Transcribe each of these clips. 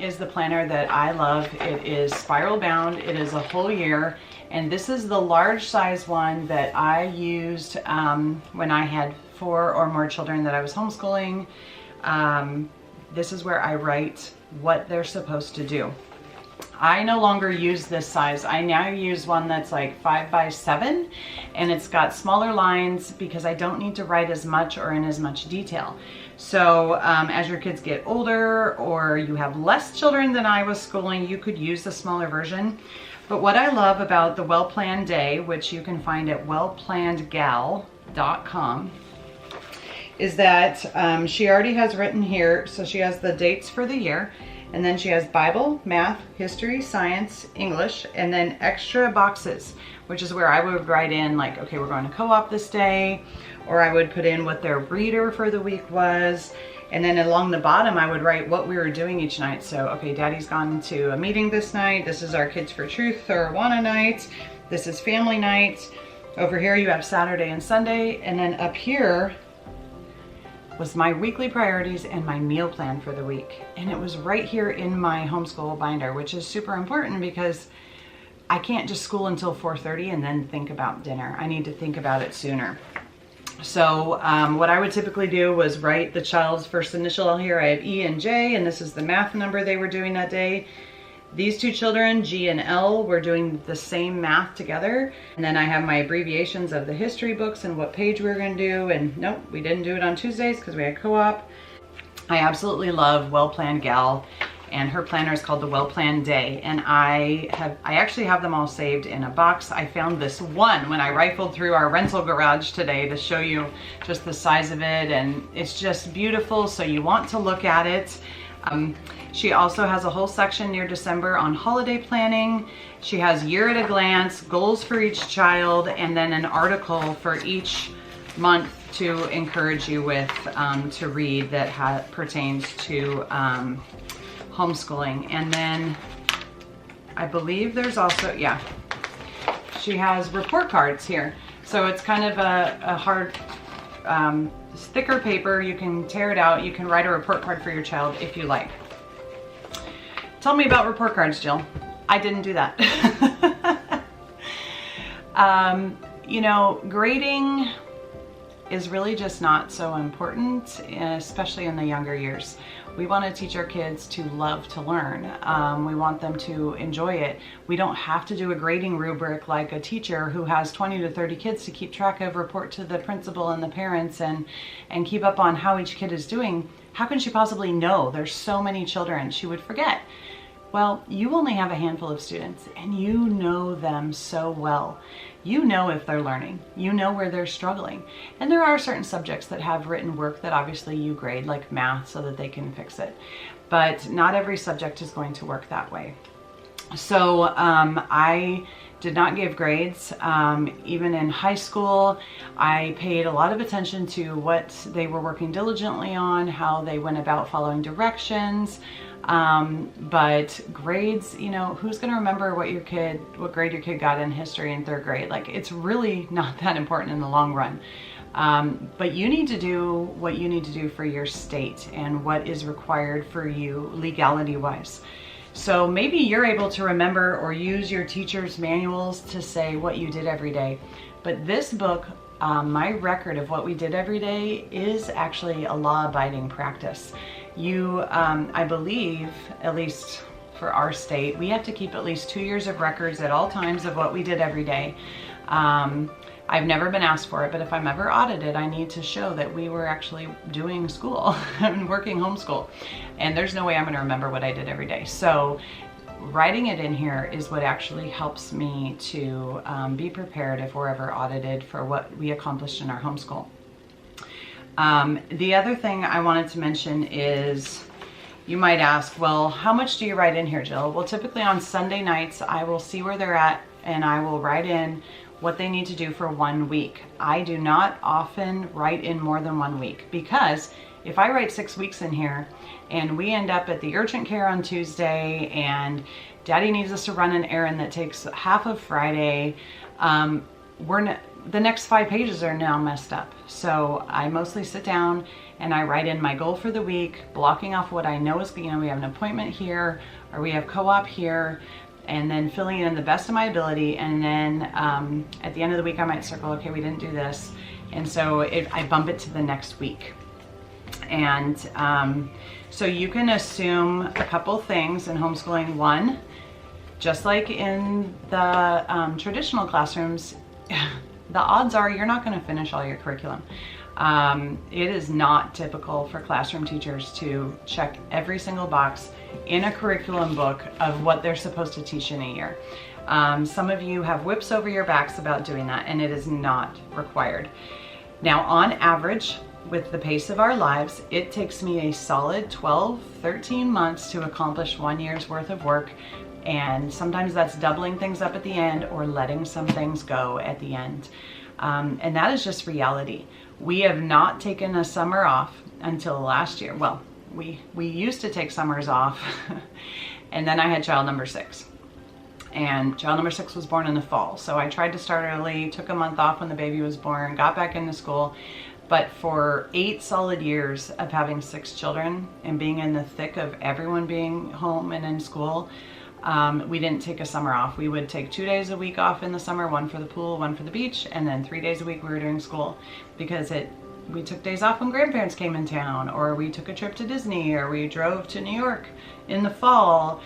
is the planner that I love. It is spiral bound. It is a whole year. And this is the large size one that I used when I had 4 or more children that I was homeschooling. This is where I write what they're supposed to do. I no longer use this size. I now use one that's like 5 by 7, and it's got smaller lines because I don't need to write as much or in as much detail. So as your kids get older, or you have less children than I was schooling, you could use the smaller version. But what I love about the Well Planned Day, which you can find at wellplannedgal.com, is that she already has written here, so she has the dates for the year, and then she has Bible, math, history, science, English, and then extra boxes, which is where I would write in like, okay, we're going to co-op this day, or I would put in what their reader for the week was, and then along the bottom I would write what we were doing each night. So, okay, Daddy's gone to a meeting this night, this is our Kids for Truth or Awana night, this is family night, over here you have Saturday and Sunday, and then up here was my weekly priorities and my meal plan for the week. And it was right here in my homeschool binder, which is super important because I can't just school until 4:30 and then think about dinner. I need to think about it sooner. So what I would typically do was write the child's first initial here. I have E and J, and this is the math number they were doing that day. These 2 children, G and L, were doing the same math together. And then I have my abbreviations of the history books and what page we were going to do. And nope, we didn't do it on Tuesdays because we had co-op. I absolutely love Well Planned Gal, and her planner is called the Well Planned Day. And I actually have them all saved in a box. I found this one when I rifled through our rental garage today to show you just the size of it. And it's just beautiful, so you want to look at it. She also has a whole section near December on holiday planning. She has year at a glance, goals for each child, and then an article for each month to encourage you with to read that pertains to homeschooling. And then I believe there's also, yeah, she has report cards here. So it's kind of a hard, thicker paper. You can tear it out. You can write a report card for your child if you like. Tell me about report cards, Jill. I didn't do that. You know, grading is really just not so important, especially in the younger years. We want to teach our kids to love to learn. We want them to enjoy it. We don't have to do a grading rubric like a teacher who has 20 to 30 kids to keep track of, report to the principal and the parents, and keep up on how each kid is doing. How can she possibly know? There's so many children. She would forget. Well, you only have a handful of students, and you know them so well. You know if they're learning, you know where they're struggling. And there are certain subjects that have written work that obviously you grade, like math, so that they can fix it. But not every subject is going to work that way. So I did not give grades. Even in high school, I paid a lot of attention to what they were working diligently on, how they went about following directions. But grades, you know, who's going to remember what grade your kid got in history in 3rd grade? Like, it's really not that important in the long run. But you need to do what you need to do for your state and what is required for you legality wise. So maybe you're able to remember or use your teacher's manuals to say what you did every day. But this book, my record of what we did every day, is actually a law-abiding practice. I believe, at least for our state, we have to keep at least 2 years of records at all times of what we did every day. I've never been asked for it, but if I'm ever audited, I need to show that we were actually doing school and working homeschool. And there's no way I'm going to remember what I did every day. So writing it in here is what actually helps me to be prepared if we're ever audited for what we accomplished in our homeschool. The other thing I wanted to mention is, you might ask, well, how much do you write in here, Jill? Well, typically on Sunday nights, I will see where they're at and I will write in what they need to do for 1 week. I do not often write in more than 1 week, because if I write 6 weeks in here and we end up at the urgent care on Tuesday and Daddy needs us to run an errand that takes half of Friday, the next 5 pages are now messed up. So I mostly sit down and I write in my goal for the week, blocking off what I know is, we have an appointment here, or we have co-op here, and then filling in the best of my ability. And then at the end of the week, I might circle, okay, we didn't do this. And so I bump it to the next week. And so you can assume a couple things in homeschooling. One, just like in the traditional classrooms, the odds are you're not going to finish all your curriculum. It is not typical for classroom teachers to check every single box in a curriculum book of what they're supposed to teach in a year. Some of you have whips over your backs about doing that, and it is not required. Now, on average, with the pace of our lives, it takes me a solid 12, 13 months to accomplish 1 year's worth of work. And sometimes that's doubling things up at the end or letting some things go at the end. And that is just reality. We have not taken a summer off until last year. Well, we used to take summers off and then I had child number 6. And child number 6 was born in the fall. So I tried to start early, took a month off when the baby was born, got back into school. But for 8 solid years of having 6 children and being in the thick of everyone being home and in school, we didn't take a summer off. We would take 2 days a week off in the summer, 1 for the pool, 1 for the beach, and then 3 days a week we were doing school, because we took days off when grandparents came in town, or we took a trip to Disney, or we drove to New York in the fall.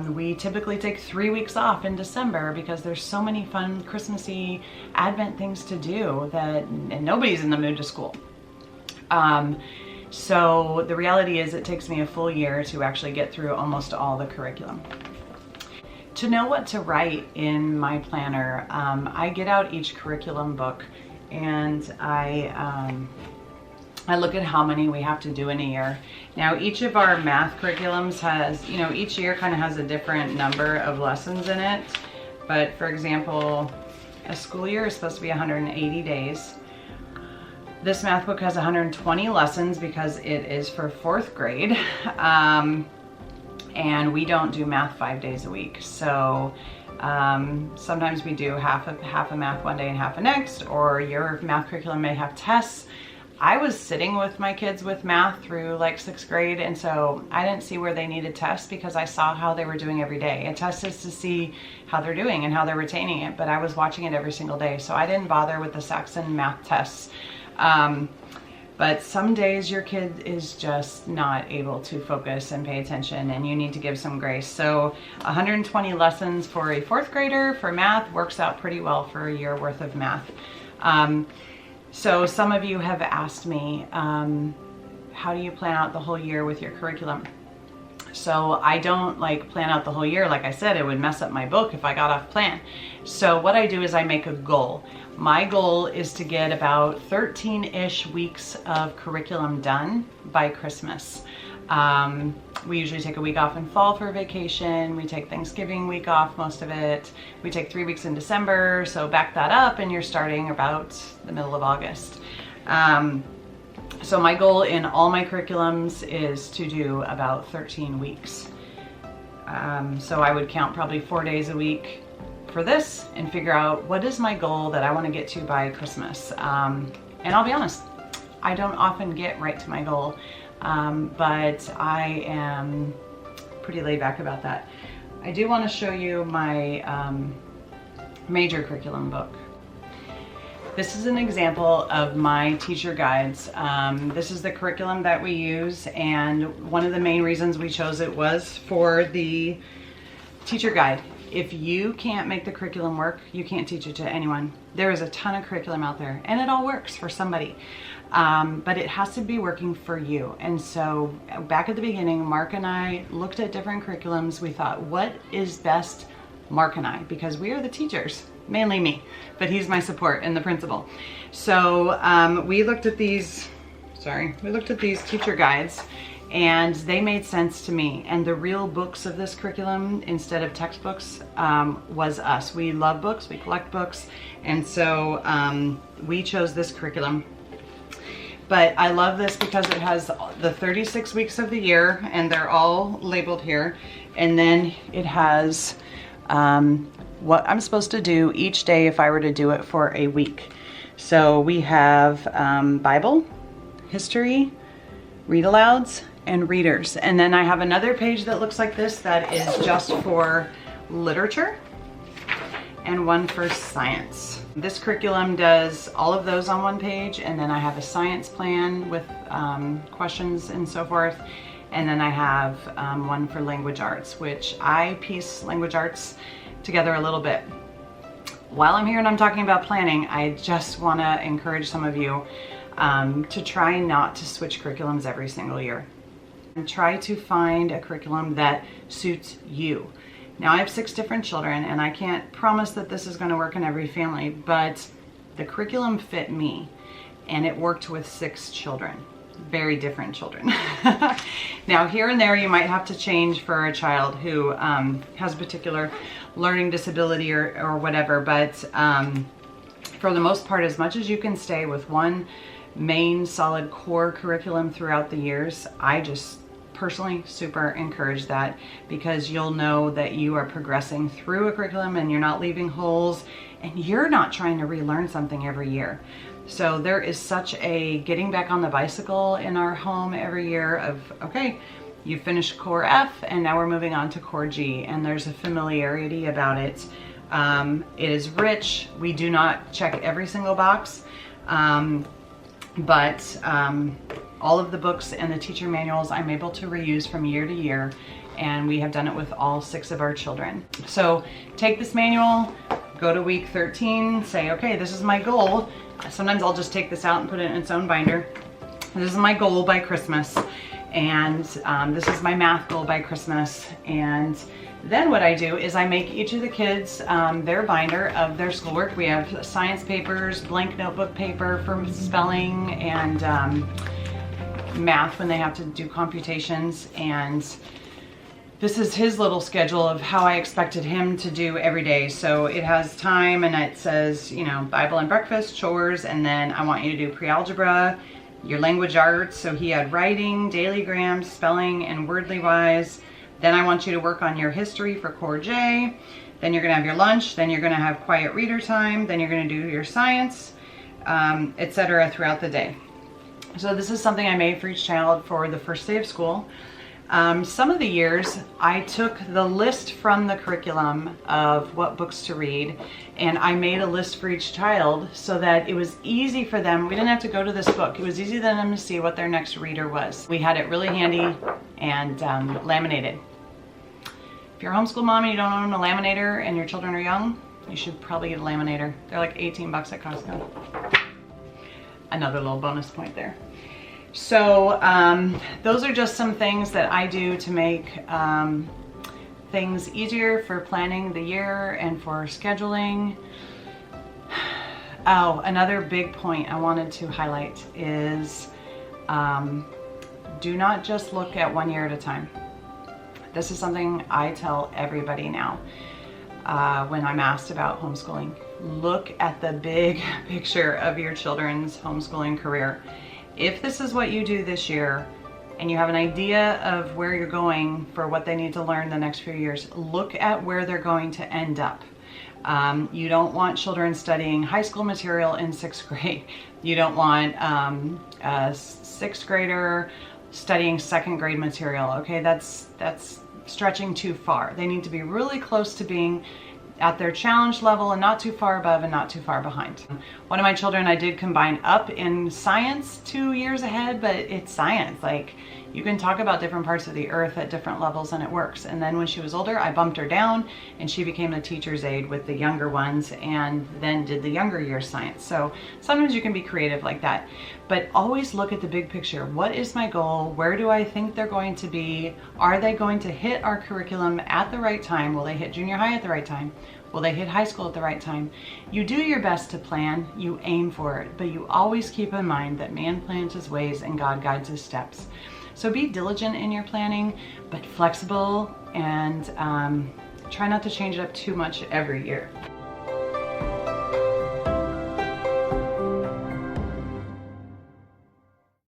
We typically take 3 weeks off in December because there's so many fun Christmassy Advent things to do and nobody's in the mood to school. So the reality is it takes me a full year to actually get through almost all the curriculum. To know what to write in my planner, I get out each curriculum book and I look at how many we have to do in a year. Now, each of our math curriculums has, each year kind of has a different number of lessons in it. But for example, a school year is supposed to be 180 days. This math book has 120 lessons because it is for 4th grade. And we don't do math 5 days a week. So sometimes we do half a math one day and half a next, or your math curriculum may have tests. I was sitting with my kids with math through like 6th grade, and so I didn't see where they needed tests because I saw how they were doing every day. A test is to see how they're doing and how they're retaining it, but I was watching it every single day, so I didn't bother with the Saxon math tests. But some days your kid is just not able to focus and pay attention, and you need to give some grace. So 120 lessons for a 4th grader for math works out pretty well for a year worth of math. So some of you have asked me, how do you plan out the whole year with your curriculum? So I don't plan out the whole year. Like I said, it would mess up my book if I got off plan. So what I do is I make a goal. My goal is to get about 13-ish weeks of curriculum done by Christmas. We usually take a week off in fall for vacation. We take Thanksgiving week off, most of it. We take 3 weeks in December, so back that up and you're starting about the middle of August. So my goal in all my curriculums is to do about 13 weeks. So I would count probably 4 days a week for this and figure out what is my goal that I want to get to by Christmas. And I'll be honest, I don't often get right to my goal, but I am pretty laid back about that. I do want to show you my major curriculum book. This is an example of my teacher guides. This is the curriculum that we use, and one of the main reasons we chose it was for the teacher guide. If you can't make the curriculum work, you can't teach it to anyone. There is a ton of curriculum out there, and it all works for somebody. But it has to be working for you. And so back at the beginning, Mark and I looked at different curriculums. We thought, what is best Mark and I? Because we are the teachers, mainly me, but he's my support and the principal. So we looked at these teacher guides, and they made sense to me. And the real books of this curriculum, instead of textbooks, was us. We love books, we collect books, and so we chose this curriculum. But I love this because it has the 36 weeks of the year, and they're all labeled here. And then it has what I'm supposed to do each day if I were to do it for a week. So we have Bible, history, read alouds, and readers. And then I have another page that looks like this that is just for literature, and one for science. This curriculum does all of those on one page, and then I have a science plan with questions and so forth. And then I have one for language arts, which I piece language arts together a little bit. While I'm here and I'm talking about planning, I just want to encourage some of you to try not to switch curriculums every single year. And try to find a curriculum that suits you. Now I have 6 different children, and I can't promise that this is going to work in every family, but the curriculum fit me, and it worked with 6 children. Very different children. Now here and there you might have to change for a child who has a particular learning disability or whatever, but for the most part, as much as you can stay with one main solid core curriculum throughout the years, I just personally super encourage that, because you'll know that you are progressing through a curriculum and you're not leaving holes, and you're not trying to relearn something every year. So there is such a getting back on the bicycle in our home every year of, okay, you finished core F and now we're moving on to core G, and there's a familiarity about it. It is rich. We do not check every single box, but all of the books and the teacher manuals I'm able to reuse from year to year, and we have done it with all 6 of our children. So take this manual, go to week 13, say, okay, this is my goal. Sometimes I'll just take this out and put it in its own binder. This is my goal by Christmas, and this is my math goal by Christmas. And then what I do is I make each of the kids their binder of their schoolwork. We have science papers, blank notebook paper for spelling, and math when they have to do computations. And this is his little schedule of how I expected him to do every day. So it has time, and it says, you know, Bible and breakfast, chores, and then I want you to do pre-algebra, your language arts. So he had writing, dailygrams, spelling, and wordly wise. Then I want you to work on your history for core J. Then you're gonna have your lunch. Then you're gonna have quiet reader time. Then you're gonna do your science, etc. throughout the day. So this is something I made for each child for the first day of school. Some of the years I took the list from the curriculum of what books to read, and I made a list for each child so that it was easy for them. We didn't have to go to this book. It was easy for them to see what their next reader was. We had it really handy and laminated. If you're a homeschool mom and you don't own a laminator and your children are young, you should probably get a laminator. They're like 18 bucks at Costco. Another little bonus point there. So those are just some things that I do to make things easier for planning the year and for scheduling. Oh, another big point I wanted to highlight is do not just look at 1 year at a time. This is something I tell everybody now when I'm asked about homeschooling. Look at the big picture of your children's homeschooling career. If this is what you do this year and you have an idea of where you're going for what they need to learn the next few years, look at where they're going to end up. You don't want children studying high school material in 6th grade. You don't want a 6th grader studying 2nd grade material. Okay, that's stretching too far. They need to be really close to being at their challenge level and not too far above and not too far behind. One of my children I did combine up in science 2 years ahead, but it's science. Like, you can talk about different parts of the earth at different levels and it works. And then when she was older, I bumped her down and she became a teacher's aide with the younger ones and then did the younger years science. So sometimes you can be creative like that, but always look at the big picture. What is my goal? Where do I think they're going to be? Are they going to hit our curriculum at the right time? Will they hit junior high at the right time? Will they hit high school at the right time? You do your best to plan, you aim for it, but you always keep in mind that man plans his ways and God guides his steps. So be diligent in your planning, but flexible, and try not to change it up too much every year.